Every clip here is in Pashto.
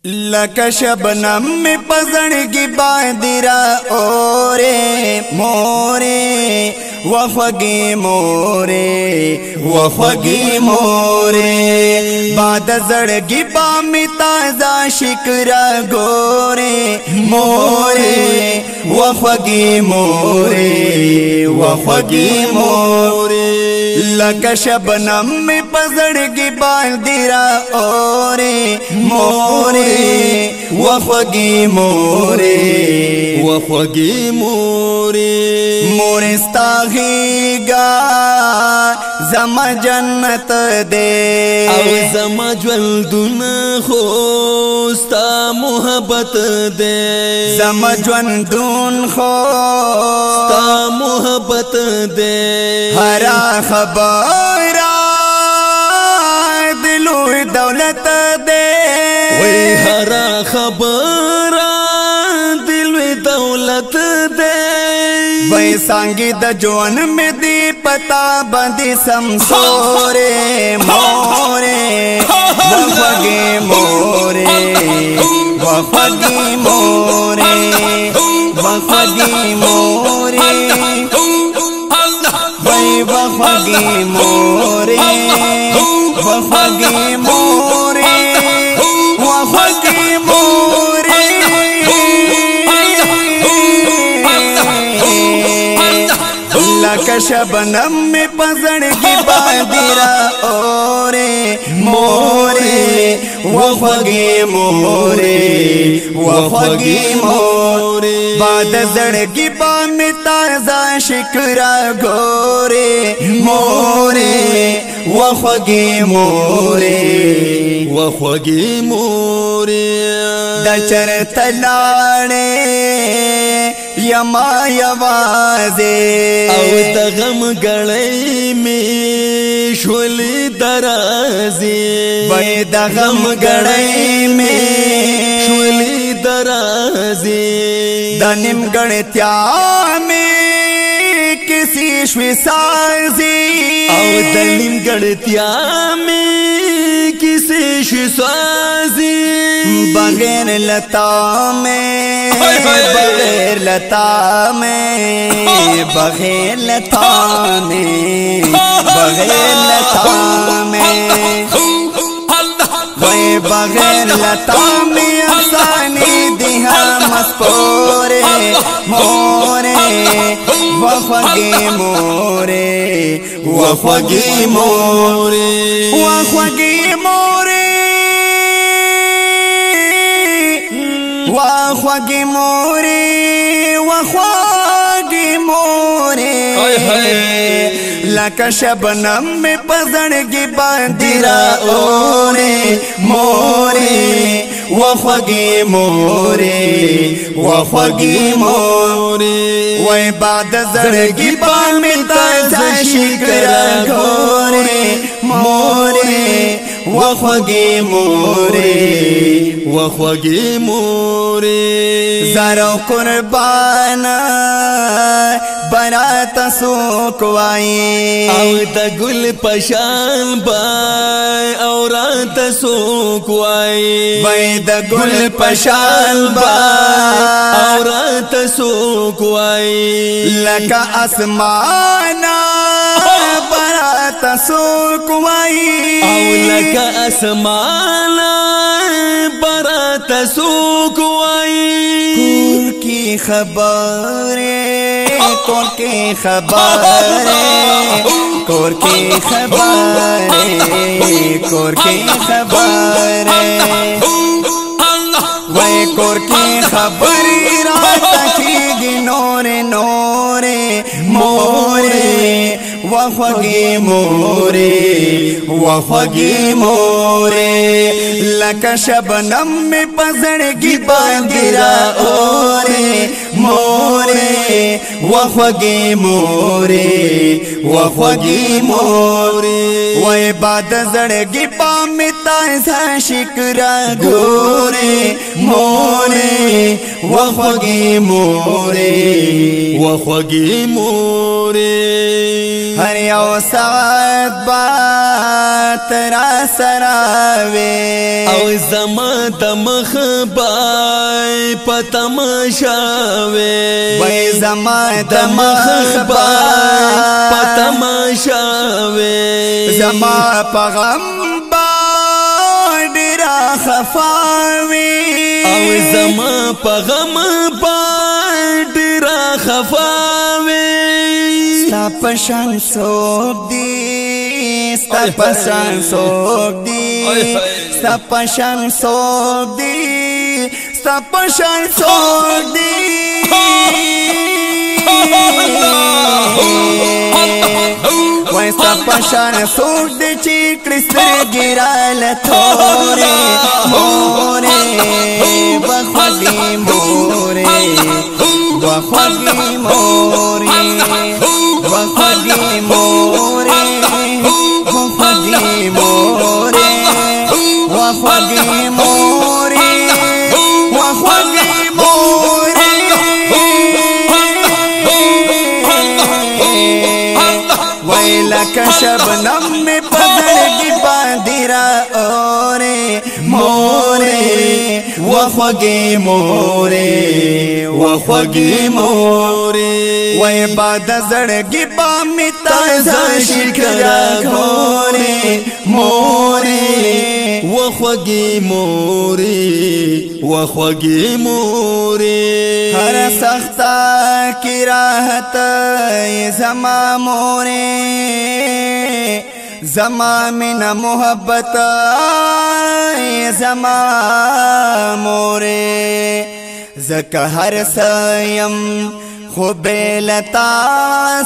लका शबनम में पजड़गी बादिरा ओरे मोरे वफगी मोरे वफगी मोरे बाद जड़गी बामी ताजा शिकरा गोरे मोरे वफगी मोरे वफगी मोरे लका शबनम में पजड़गी बादिरा ओरे मोरे वफगी मोरे वफगी मोरे मोरिस्ताहीगा जमा जन्नत दे और जमा ज्वलदुन खोस्ता मोहब्बत दे जमा ज्वलदुन खोस्ता मोहब्बत दे हरा खबरा दिलो दौलत दे हरा खबर दिल दौलत दे वही सांगी द जोन में दी पता बंदी समसोरे मोरे वफगी मोरे वफगी मोरे वफगी मोरे वही वफगी मोरे वफगी मोरे वफगी मोरे लका शबनम में पजड़गी बादिरा ओरे मोरे वफगी मोरे वफगी मोरे बाद जड़गी बामी ताजा शिकरा गोरे मोरे वफगी मोरे वफगी मोरे दचर तलाड़े यमा यवाजे और तगम गले में शोली दराजे वही दगम गड़े में शोली दराजे दनिम गणत्या में किसी श्विसाजी और दनिम गणत्या में किसी श्विसाजी बगैर लता में बगैर लता में बगैर लता में बगैर लता में वही बगैर लता में अफसानी दिहा मस्पोरे मोरे वफगी मोरे वफगी मोरे वफगी मोरे वफगी मोरे वफगी मोरे लका शबनम में पजड़गी बादिरा ओरे मोरे वफगी मोरे वफगी मोरे वही बाद जड़गी बामी ताजा शिकरा गोरे मोरे वफगी मोरे वफगी मोरे जरो कुर्बाना बरात सोकवाई और गुल पशान बाय और सोकवाई वैद गुल पशान बाय और सोकवाई लका आसमाना बरात सोकवाई और लका आसमाना बरात सोकवाई कूर की खबरें कौर की खबरें कौर की खबरें कौर की खबरें वही कौर की खबर रात की नोरे नोरे मोरे वफगी मोरे वफगी मोरे लका शबनम में पजड़गी बादिरा ओरे मोरे वफगी मोरे वफगी मोरे वही बाद जड़गी बाम में ताज़ा शिकरा घोरे मोरे वखगी मोरे वखगी मोरे हर यौ साथ बात रा सरावे او زما د مخ بای پتماشاوي وای زما د مخ بای پتماشاوي زما پیغام ډیر خفاوي او زما پیغام ډیر خفاوي ستا پشان سوک دی ستا پشان سوک دی ستا پشان سوک دی ستا پشان سوک دی وای ستا پشان سوک دی چی کلستر گرال تھوڑے مورے بخوگی مورے بخوگی مورے وخوگی مورے وخوگی مورے وخوگی مورے وخوگی مورے ویلک شبنم میں پزڑگی باندیرا اورے مورے وخوگی مورے وخوگی مورے وای باد زړګي با می تازه شکرا غوري موري وخوگی موري وخوگی موري هر سختا کی راحت زما موري زما من محبت زما موري زکه هر سیم خوب لتا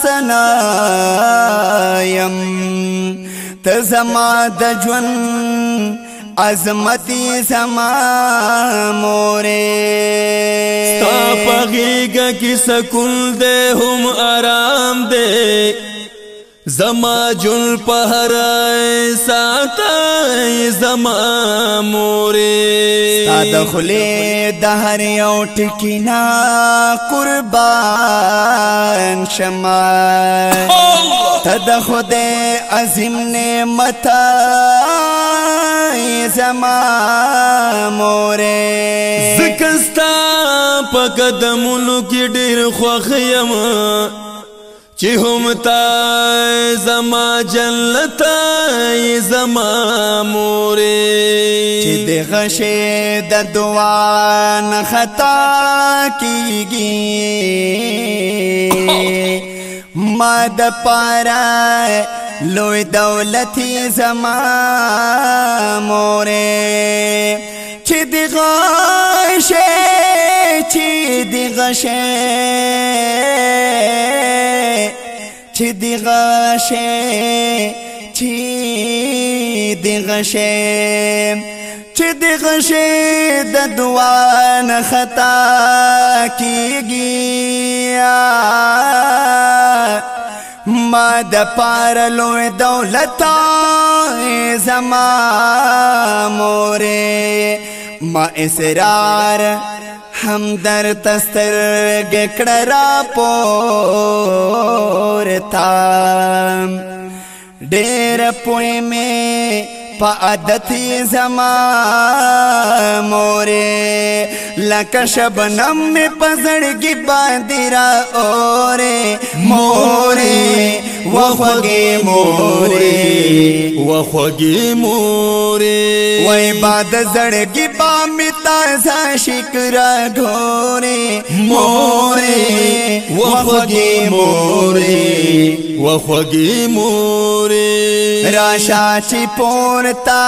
سنایم تزما د جون عظمتی زما مورے ستا پغیگا کی سکون دے هم آرام دے زما جن پہرائے ساتائے زما مورے ستا دخلے دہر یو ٹکینا قربان شما تدخد عظیم نعمتا زما مورے زکستا پا قدمونو کی ڈیر خوخیم چی هم تا زما جنتا زما مورے چی دی غشی د دوان خطا کیگی ما د پارا لوی دولتی زما مورے چی دی غشی چی دی غشی چی دی غشی چی دی غشی چی دی غشی د دوان خطا کیگی ما د پارلو دولتا زما مورے ما اسرار ہم در تستر گکڑرا پورتا ڈیر پوئی میں پا عادتی زما مورے لکا شبنم میں پزڑگی باندیرا اورے مورے وخوگی مورے وخوگی مورے وای باد زڑگی بامی تازہ شکرا گھورے مورے وخوگی مورے وخوگی مورے راشا چی پورتا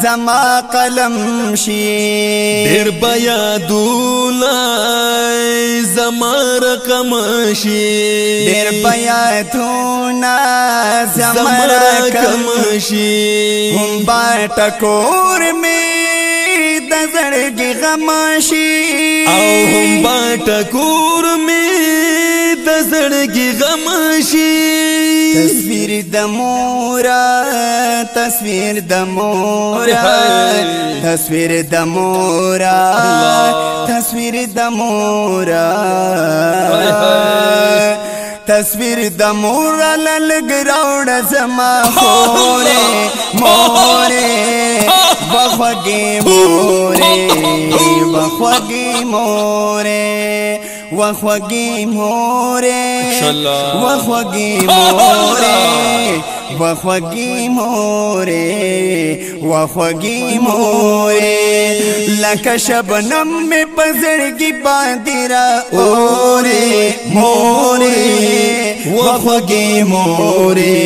زما قلم شی دیر بیا دولای زما رقم شی دیر بیا دونا زما رقم شی هم باٹا کور میں دزڑگی غماشی او هم باٹا کور میں دزڑگی غماشی تصویر د مورا تصویر د مورا تصویر د مورا تصویر د مورا تصویر د مورا لګراوډ زما خورې مورې بخوږی مورې بخوږی مورې وخوږی مورې وخوږی مورې وخوږی مورې وخوږی مورې لکه شبنم مې پزړګي باندې را اورې مورې وخوږی مورې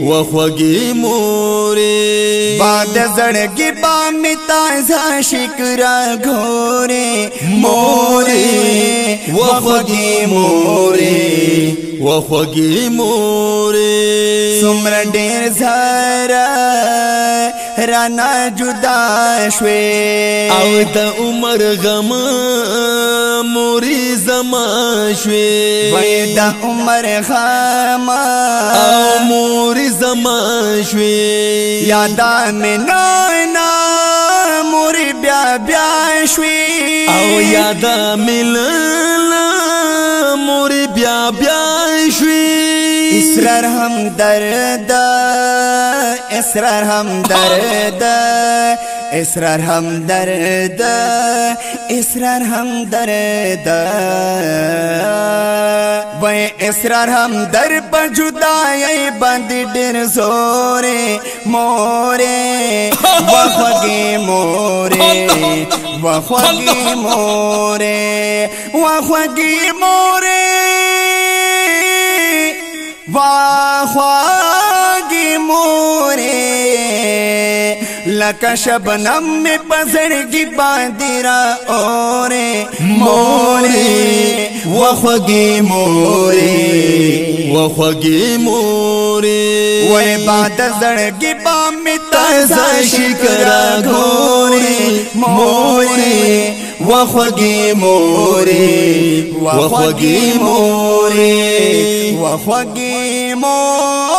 وخوږی مورې باد زړګي باندې تازه شکر غورې مورې وخوږی مورې وخوږی مورې سمر ډېر زارا رانا جدا شوي او د عمر غم مورې زما شوي وای د عمر غم او مورې زما شوي یادا مې نه مورې بیا بیا شوي او یادا ملنا مورې بیا بیا شوي اسرار هم درد اسرار هم درد اسرار هم درد اسرار هم درد وای اسرار هم در په جدای باندې ډېر زورې مورې وخوږی مورې وخوږی مورې وخوږی مورې وخوږی مورې لکه شبنم مې پزړګي باندې را اورې مورې وخوږی مورې وخوږی مورې وای باد زړګي باندې تازه شکر غورې مورې وخوږی مورې وخوږی مورې وخوږی مورې